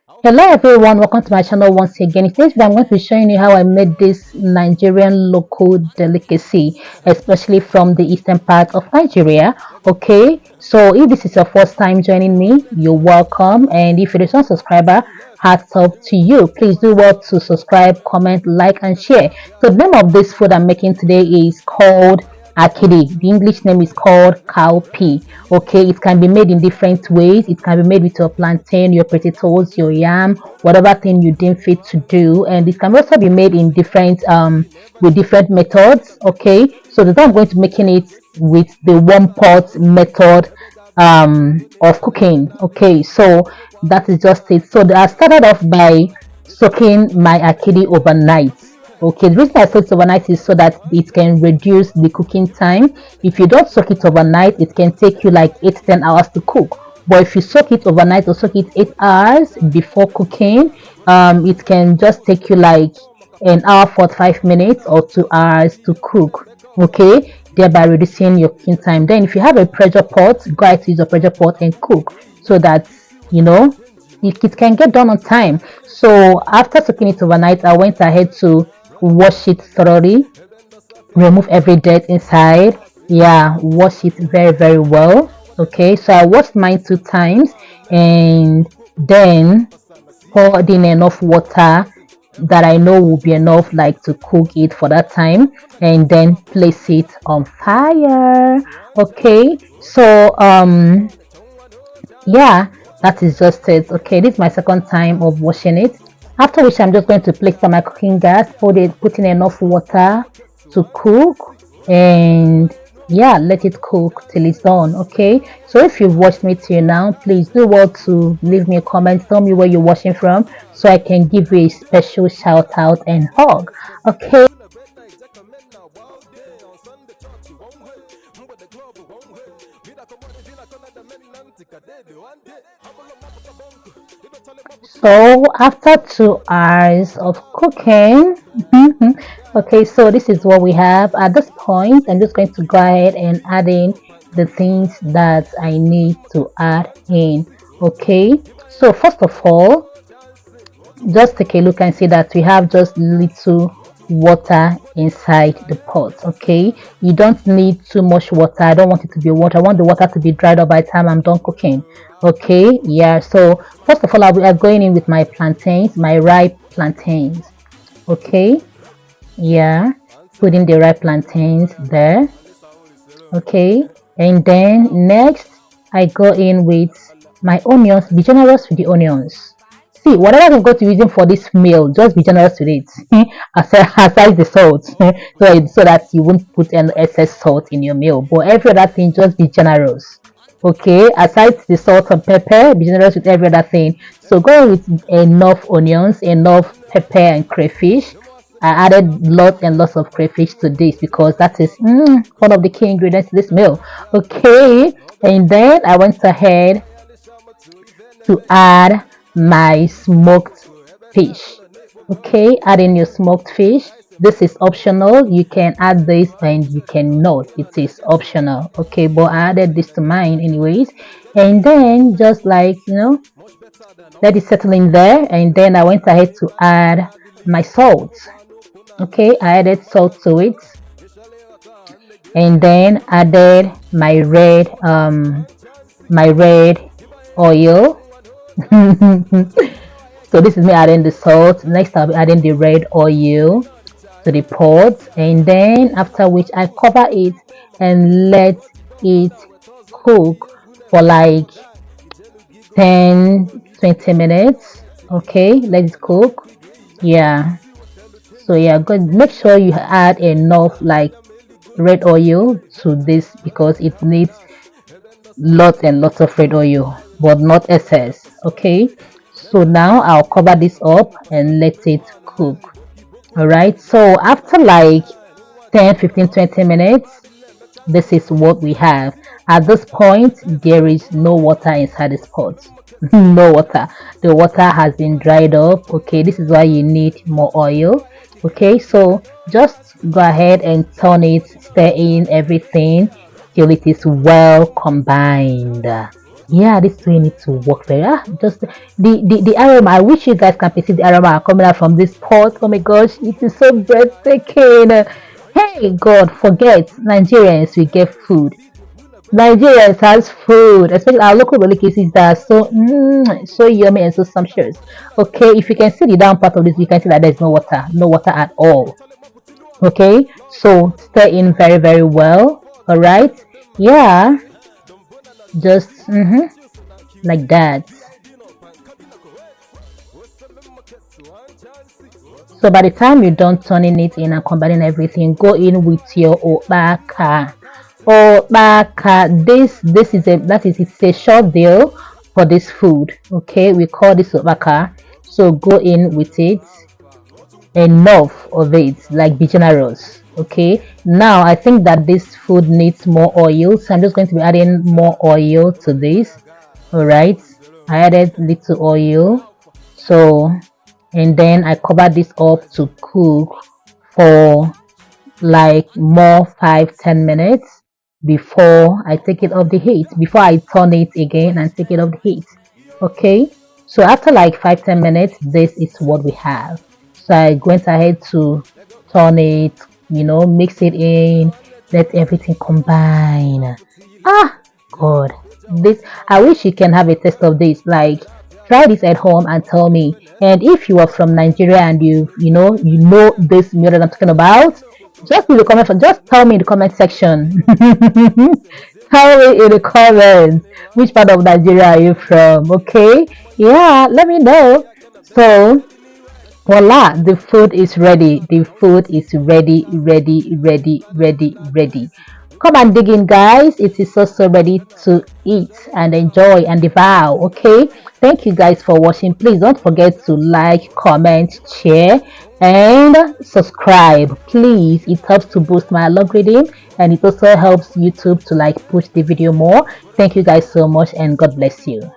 Hello everyone, welcome to my channel once again. In today's video, I'm going to be showing you how I made this Nigerian local delicacy, especially from the eastern part of Nigeria. Okay, so if this is your first time joining me, you're welcome. And if you're a subscriber, hats off to you. Please do well to subscribe, comment, like, and share. So the name of this food I'm making today is called akidi. The English name is called cowpea. Okay, it can be made in different ways. It can be made with your plantain, your potatoes, your yam, whatever thing you deem fit to do. And it can also be made in different with different methods. Okay, so today I'm going to making it with the one pot method of cooking. Okay, so that is just it. So I started off by soaking my akidi overnight. Okay, the reason I soak it overnight is so that it can reduce the cooking time. If you don't soak it overnight, it can take you like 8 to 10 hours to cook. But if you soak it overnight or soak it 8 hours before cooking, it can just take you like an hour 45 minutes or 2 hours to cook. Okay, thereby reducing your cooking time. Then if you have a pressure pot, go ahead to use a pressure pot and cook so that you know it can get done on time. So after soaking it overnight, I went ahead to wash it thoroughly, remove every dirt inside. Yeah, wash it very well. Okay, so I washed mine 2 times and then poured in enough water that I know will be enough like to cook it for that time, and then place it on fire. Okay, so yeah, that is just it. Okay, this is my second time of washing it, after which I'm just going to place on my cooking gas, put in enough water to cook, and yeah, let it cook till it's done. Okay, so if you've watched me till now, please do well to leave me a comment, tell me where you're watching from so I can give you a special shout out and hug. Okay, so after 2 hours of cooking, okay, so this is what we have at this point. I'm just going to go ahead and add in the things that I need to add in. Okay, so first of all, just take a look and see that we have just little water inside the pot. Okay, you don't need too much water. I don't want it to be water. I want the water to be dried up by the time I'm done cooking. Okay, yeah, so first of all, I'll be going in with my plantains, my ripe plantains. Okay, yeah, putting the ripe plantains there. Okay, and then next I go in with my onions. Be generous with the onions. See, whatever you're going to use for this meal, just be generous with it. Aside the salt, so that you won't put any excess salt in your meal. But every other thing, just be generous. Okay, aside the salt and pepper, be generous with every other thing. So go with enough onions, enough pepper and crayfish. I added lots and lots of crayfish to this because that is one of the key ingredients to this meal. Okay, and then I went ahead to add my smoked fish. Okay, add in your smoked fish. This is optional. You can add this and you cannot. It is optional. Okay, but I added this to mine anyways. And then just like let it settle in there. And then I went ahead to add my salt. Okay, I added salt to it, and then added my red oil. So this is me adding the salt. Next I'll be adding the red oil to the pot, and then after which I cover it and let it cook for like 10-20 minutes. Okay, let it cook. Yeah, so yeah, good. Make sure you add enough like red oil to this because it needs lots and lots of red oil, but not excess. Okay, so now I'll cover this up and let it cook. All right, so after like 10-15-20 minutes, this is what we have. At this point, there is no water inside this pot. No water. The water has been dried up. Okay, this is why you need more oil. Okay, so just go ahead and turn it, stir in everything till it is well combined. Yeah, this way need to work very just the aroma. I wish you guys can perceive the aroma coming out from this pot. Oh my gosh, it is so breathtaking. Hey God, forget Nigerians, we get food. Nigerians has food, especially our local delicacies that are so yummy and so sumptuous. Okay, if you can see the down part of this, you can see that there's no water at all. Okay, so stir in very well. All right, yeah, just like that. So by the time you're done turning it in and combining everything, go in with your obaka. Obaka. This is it's a short deal for this food. Okay, we call this obaka. So go in with it, enough of it, like be generous. Okay, now I think that this food needs more oil, so I'm just going to be adding more oil to this. All right, I added little oil, so and then I cover this up to cook for like more 5-10 minutes before I take it off the heat, before I turn it again and take it off the heat. Okay, so after like 5-10 minutes, this is what we have. So I went ahead to turn it, mix it in, let everything combine. Ah, God, this I wish you can have a taste of this. Like, try this at home and tell me. And if you are from Nigeria and you know this meal that I'm talking about, just in the comment, just tell me in the comment section. Tell me in the comments which part of Nigeria are you from. Okay, yeah, let me know. So voila, the food is ready. The food is ready. Come and dig in, guys. It is also ready to eat and enjoy and devour. Okay, thank you guys for watching. Please don't forget to like, comment, share, and subscribe. Please, it helps to boost my algorithm and it also helps YouTube to like push the video more. Thank you guys so much and God bless you.